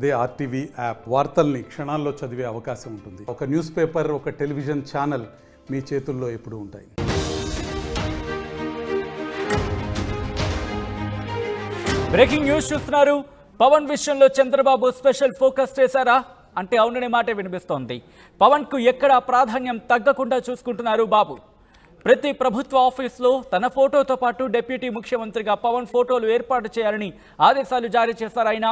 అదే RTV app వార్తల్ని క్షణాల్లో చదివే అవకాశం ఉంటుంది. ఒక న్యూస్ పేపర్, ఒక టెలివిజన్ ఛానల్ మీ చేతుల్లో ఎప్పుడూ ఉంటాయి. బ్రేకింగ్ న్యూస్ చూస్తున్నారు. పవన్ విషయంలో చంద్రబాబు స్పెషల్ ఫోకస్ చేశారా అంటే అవుననే మాటే వినిపిస్తోంది. పవన్ కు ఎక్కడ ప్రాధాన్యం తగ్గకుండా చూసుకుంటున్నారు బాబు. ప్రతి ప్రభుత్వ ఆఫీసులో తన ఫోటోతో పాటు డిప్యూటీ ముఖ్యమంత్రిగా పవన్ ఫోటోలు ఏర్పాటు చేయాలని ఆదేశాలు జారీ చేశారు. ఆయన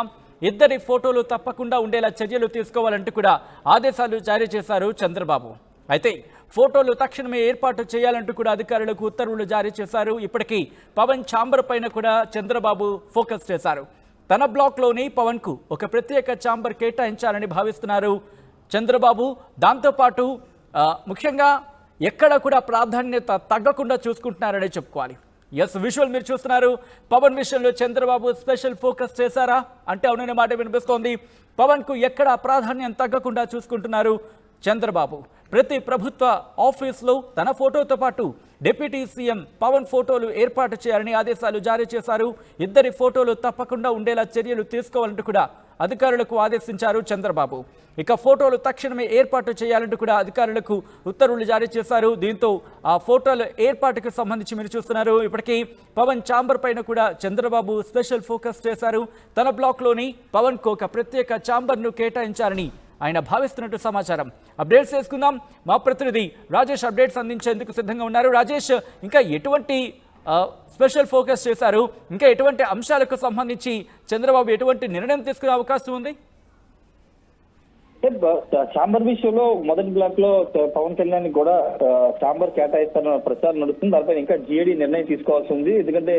ఇద్దరి ఫోటోలు తప్పకుండా ఉండేలా చర్యలు తీసుకోవాలంటూ కూడా ఆదేశాలు జారీ చేశారు చంద్రబాబు. అయితే ఫోటోలు తక్షణమే ఏర్పాటు చేయాలంటూ కూడా అధికారులకు ఉత్తర్వులు జారీ చేశారు. ఇప్పటికీ పవన్ ఛాంబర్ పైన కూడా చంద్రబాబు ఫోకస్ చేశారు. తన బ్లాక్లోని పవన్కు ఒక ప్రత్యేక ఛాంబర్ కేటాయించాలని భావిస్తున్నారు చంద్రబాబు. దాంతోపాటు ముఖ్యంగా ఎక్కడ కూడా ప్రాధాన్యత తగ్గకుండా చూసుకుంటున్నారనే చెప్పుకోవాలి. ఎస్, విజువల్ మీరు చూస్తున్నారు. పవన్ విషయంలో చంద్రబాబు స్పెషల్ ఫోకస్ చేశారా అంటే అవుననే మాట వినిపిస్తోంది. పవన్ కు ఎక్కడ ప్రాధాన్యం తగ్గకుండా చూసుకుంటున్నారు చంద్రబాబు. ప్రతి ప్రభుత్వ ఆఫీసులో తన ఫోటోతో పాటు డిప్యూటీ సీఎం పవన్ ఫోటోలు ఏర్పాటు చేయాలని ఆదేశాలు జారీ చేశారు. ఇద్దరి ఫోటోలు తప్పకుండా ఉండేలా చర్యలు తీసుకోవాలంటూ కూడా అధికారులకు ఆదేశించారు చంద్రబాబు. ఇక ఫోటోలు తక్షణమే ఏర్పాటు చేయాలంటూ కూడా అధికారులకు ఉత్తర్వులు జారీ చేశారు. దీంతో ఆ ఫోటోల ఏర్పాటుకు సంబంధించి మీరు చూస్తున్నారు. ఇప్పటికీ పవన్ ఛాంబర్ పైన కూడా చంద్రబాబు స్పెషల్ ఫోకస్ చేశారు. తన బ్లాక్లోని పవన్కు ఒక ప్రత్యేక ఛాంబర్ను కేటాయించాలని ఆయన భావిస్తున్నట్టు సమాచారం. అప్డేట్స్ చేసుకుందాం. మా ప్రతినిధి రాజేష్ అప్డేట్స్ అందించేందుకు సిద్ధంగా ఉన్నారు. రాజేష్, ఇంకా ఎటువంటి స్పెషల్ ఫోకస్ చేశారు? ఇంకా ఎటువంటి అంశాలకు సంబంధించి చంద్రబాబు ఎటువంటి నిర్ణయం తీసుకునే అవకాశం ఉంది? ఛాంబర్ విషయంలో మొదటి బ్లాక్ లో పవన్ కళ్యాణ్ కూడా ఛాంబర్ కేటాయిస్తారన్న ప్రచారం నడుస్తుంది. దానిపై ఇంకా జిఏడి నిర్ణయం తీసుకోవాల్సి ఉంది. ఎందుకంటే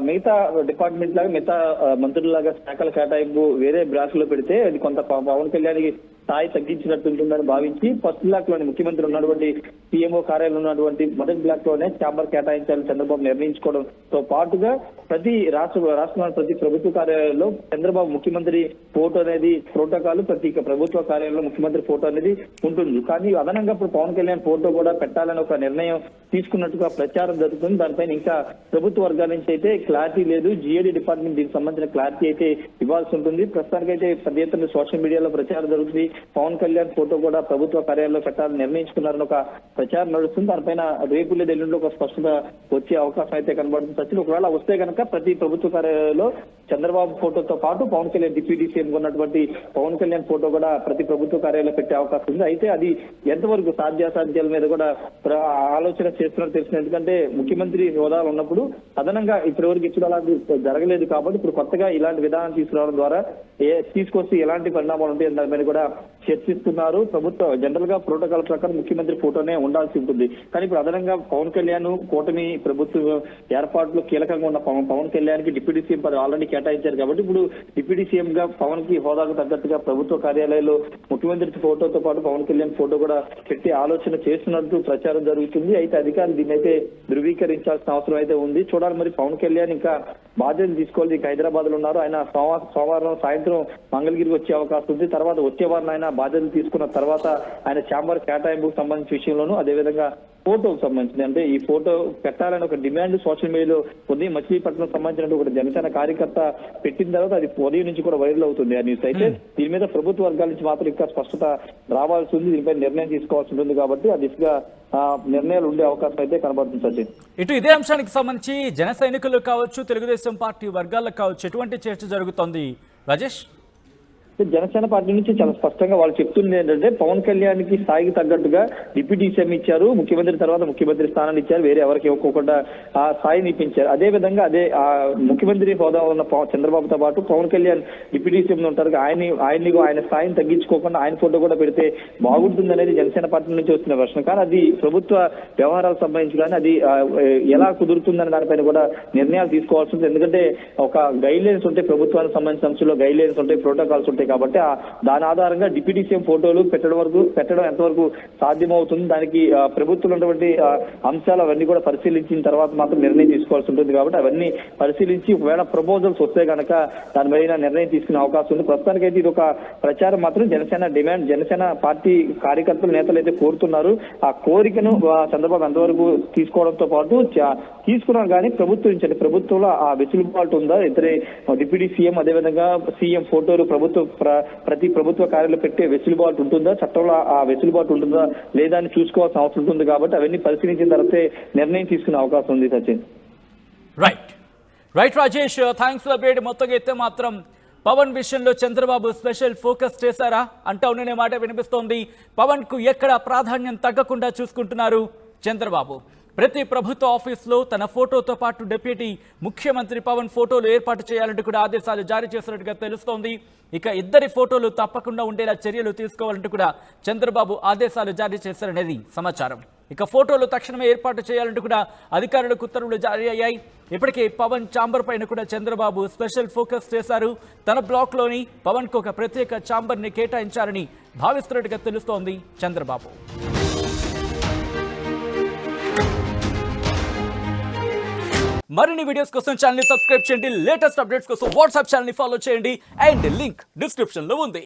మిగతా డిపార్ట్మెంట్ లాగా మిగతా మంత్రులలాగా శాఖల కేటాయింపు వేరే బ్లాక్ లో పెడితే అది కొంత పవన్ కళ్యాణ్ స్థాయి తగ్గించినట్టు ఉంటుందని భావించి ఫస్ట్ బ్లాక్ లోని ముఖ్యమంత్రి ఉన్నటువంటి సీఎంఓ కార్యాలయం ఉన్నటువంటి మొదటి బ్లాక్ లోనే ఛాంబర్ కేటాయించాలని చంద్రబాబు నిర్ణయించుకోవడంతో పాటుగా ప్రతి రాష్ట్రంలోని ప్రతి ప్రభుత్వ కార్యాలయంలో చంద్రబాబు ముఖ్యమంత్రి ఫోటో అనేది ప్రోటోకాల్, ప్రతి ప్రభుత్వ కార్యాలయంలో ముఖ్యమంత్రి ఫోటో అనేది ఉంటుంది. కానీ అదనంగా ఇప్పుడు పవన్ కళ్యాణ్ ఫోటో కూడా పెట్టాలని ఒక నిర్ణయం తీసుకున్నట్టుగా ప్రచారం జరుగుతుంది. దానిపైన ఇంకా ప్రభుత్వ వర్గాల నుంచి అయితే క్లారిటీ లేదు. జిఏడి డిపార్ట్మెంట్ దీనికి సంబంధించిన క్లారిటీ అయితే ఇవ్వాల్సి ఉంటుంది. ప్రస్తుతానికైతే పెద్ద ఎత్తున సోషల్ మీడియాలో ప్రచారం జరుగుతుంది. పవన్ కళ్యాణ్ ఫోటో కూడా ప్రభుత్వ కార్యాలయంలో పెట్టాలని నిర్ణయించుకున్నారని ఒక ప్రచారం నడుస్తుంది. దానిపైన రేపు లేదా ఎల్లుండి ఒక స్పష్టత వచ్చే అవకాశం అయితే కనబడుతుంది. సచిన్, ఒకవేళ వస్తే కనుక ప్రతి ప్రభుత్వ కార్యాలయంలో చంద్రబాబు ఫోటోతో పాటు పవన్ కళ్యాణ్ డిప్యూటీ సీఎం ఉన్నటువంటి పవన్ కళ్యాణ్ ఫోటో కూడా ప్రతి ప్రభుత్వ కార్యాలయంలో పెట్టే అవకాశం ఉంది. అయితే అది ఎంతవరకు సాధ్యాసాధ్యాల మీద కూడా ఆలోచన చేస్తున్నట్టు తెలిసింది. ఎందుకంటే ముఖ్యమంత్రి హోదాలో ఉన్నప్పుడు అదనంగా ఇప్పటివరకు ఇప్పుడు అలాంటి జరగలేదు కాబట్టి ఇప్పుడు కొత్తగా ఇలాంటి విధానం తీసుకురావడం ద్వారా తీసుకొస్తే ఎలాంటి పరిణామాలు ఉంటాయని దాని మీద కూడా చర్చిస్తున్నారు. ప్రభుత్వం జనరల్ గా ప్రోటోకాల్ ప్రకారం ముఖ్యమంత్రి ఫోటోనే ఉండాల్సి ఉంటుంది. కానీ ఇప్పుడు అదనంగా పవన్ కళ్యాణ్ కూటమి ప్రభుత్వ ఏర్పాట్లు కీలకంగా ఉన్న పవన్ కళ్యాణ్ కి డిప్యూటీ సీఎం పదవి ఆల్రెడీ కేటాయించారు కాబట్టి ఇప్పుడు డిప్యూటీ సీఎం గా పవన్ కి హోదాకు తగ్గట్టుగా ప్రభుత్వ కార్యాలయంలో ముఖ్యమంత్రి ఫోటోతో పాటు పవన్ కళ్యాణ్ ఫోటో కూడా పెట్టి ఆలోచన చేస్తున్నట్టు ప్రచారం జరుగుతుంది. అయితే అధికారులు దీన్ని అయితే ధృవీకరించాల్సిన అవసరం అయితే ఉంది. చూడాలి మరి పవన్ కళ్యాణ్ ఇంకా బాధ్యతలు తీసుకోవాలి. హైదరాబాద్ లో ఉన్నారు. ఆయన సోమవారం సాయంత్రం మంగళగిరికి వచ్చే అవకాశం ఉంది. తర్వాత వచ్చే వారం ఆయన బాధ్యతలు తీసుకున్న తర్వాత ఆయన ఛాంబర్ కేటాయింపుకు సంబంధించిన విషయంలోనూ అదేవిధంగా ఫోటోకు సంబంధించింది అంటే ఈ ఫోటో పెట్టాలని ఒక డిమాండ్ సోషల్ మీడియాలో ఉదయం మచిలీపట్నం సంబంధించిన ఒక జనసేన కార్యకర్త పెట్టిన తర్వాత అది ఉదయం నుంచి కూడా వైరల్ అవుతుంది ఆ న్యూస్. అయితే దీని మీద ప్రభుత్వ వర్గాల నుంచి మాత్రం ఇంకా స్పష్టత రావాల్సి ఉంది. దీనిపై నిర్ణయం తీసుకోవాల్సి ఉంటుంది కాబట్టి ఆ దిశగా నిర్ణయాలు ఉండే అవకాశం అయితే కనబడుతుంది. సచిన్, ఇటు ఇదే అంశానికి సంబంధించి జన సైనికులు కావచ్చు, తెలుగుదేశం పార్టీ వర్గాలకు కావచ్చు, ఎటువంటి చర్చ జరుగుతోంది రాజేష్? జనసేన పార్టీ నుంచి చాలా స్పష్టంగా వాళ్ళు చెప్తుంది ఏంటంటే పవన్ కళ్యాణ్ కి స్థాయికి తగ్గట్టుగా డిప్యూటీ సీఎం ఇచ్చారు, ముఖ్యమంత్రి తర్వాత ముఖ్యమంత్రి స్థానాన్ని ఇచ్చారు, వేరే ఎవరికి ఇవ్వకుండా ఆ స్థాయిని ఇప్పించారు. అదే విధంగా అదే ఆ ముఖ్యమంత్రి హోదా ఉన్న చంద్రబాబుతో పాటు పవన్ కళ్యాణ్ డిప్యూటీ సీఎం ఉంటారు. ఆయన స్థాయిని తగ్గించుకోకుండా ఆయన ఫోటో కూడా పెడితే బాగుంటుంది అనేది జనసేన పార్టీ నుంచి వస్తున్న ప్రశ్న. కానీ అది ప్రభుత్వ వ్యవహారాలకు సంబంధించి కానీ అది ఎలా కుదురుతుందని దానిపైన కూడా నిర్ణయాలు తీసుకోవాల్సి ఉంటుంది. ఎందుకంటే ఒక గైడ్ లైన్స్ ఉంటాయి, ప్రభుత్వానికి సంబంధించిన అంశంలో గైడ్ లైన్స్ ఉంటాయి, ప్రోటోకాల్స్ ఉంటాయి. కాబట్టి దాని ఆధారంగా డిప్యూటీ సీఎం ఫోటోలు పెట్టడం ఎంతవరకు సాధ్యమవుతుంది, దానికి ప్రభుత్వం ఉన్నటువంటి అంశాలు అవన్నీ కూడా పరిశీలించిన తర్వాత మాత్రం నిర్ణయం తీసుకోవాల్సి ఉంటుంది. కాబట్టి అవన్నీ పరిశీలించి ఒకవేళ ప్రపోజల్స్ వస్తే కనుక దానిపైన నిర్ణయం తీసుకునే అవకాశం ఉంది. ప్రస్తుతానికైతే ఇది ఒక ప్రచారం మాత్రం జనసేన డిమాండ్, జనసేన పార్టీ కార్యకర్తలు నేతలు అయితే కోరుతున్నారు. ఆ కోరికను చంద్రబాబు ఎంతవరకు తీసుకోవడంతో పాటు తీసుకున్నారు కానీ ప్రభుత్వంలో ఆ వెసులుబాటు ఉందా, ఇతరే డిప్యూటీ సీఎం అదేవిధంగా సీఎం ఫోటోలు ప్రభుత్వ ప్రతి ప్రభుత్వ కార్యాలయంలో పెట్టే వెసులుబాటు ఉంటుందా, చట్టంలో ఆ వెసులుబాటు ఉంటుందా లేదా అని చూసుకోవాల్సిన అవసరం ఉంటుంది. కాబట్టి అవన్నీ పరిశీలించిన తర్వాతే నిర్ణయం తీసుకునే అవకాశం ఉంది Sachin. Right Rajesh, thanks for update. మొత్తంగా అయితే మాత్రం పవన్ విషయంలో చంద్రబాబు స్పెషల్ ఫోకస్ చేశారా అంటే అవుననే మాట వినిపిస్తోంది. పవన్ కు ఎక్కడ ప్రాధాన్యం తగ్గకుండా చూసుకుంటున్నారు చంద్రబాబు. ప్రతి ప్రభుత్వ ఆఫీసులో తన ఫోటోతో పాటు డిప్యూటీ ముఖ్యమంత్రి పవన్ ఫోటోలు ఏర్పాటు చేయాలంటూ కూడా ఆదేశాలు జారీ చేసినట్టుగా తెలుస్తోంది. ఇక ఇద్దరి ఫోటోలు తప్పకుండా ఉండేలా చర్యలు తీసుకోవాలంటూ కూడా చంద్రబాబు ఆదేశాలు జారీ చేశారనేది సమాచారం. ఇక ఫోటోలు తక్షణమే ఏర్పాటు చేయాలంటూ కూడా అధికారులకు ఉత్తర్వులు జారీ అయ్యాయి. ఇప్పటికే పవన్ ఛాంబర్ పైన కూడా చంద్రబాబు స్పెషల్ ఫోకస్ చేశారు. తన బ్లాక్లోని పవన్ కు ఒక ప్రత్యేక ఛాంబర్ని కేటాయించారని భావిస్తున్నట్టుగా తెలుస్తోంది చంద్రబాబు. మరిన్ని వీడియోస్ కోసం ఛానల్ ని సబ్స్క్రైబ్ చేయండి. లేటెస్ట్ అప్డేట్స్ కోసం వాట్సాప్ ఛానల్ ని ఫాలో చేయండి. అండ్ లింక్ డిస్క్రిప్షన్ లో ఉంది.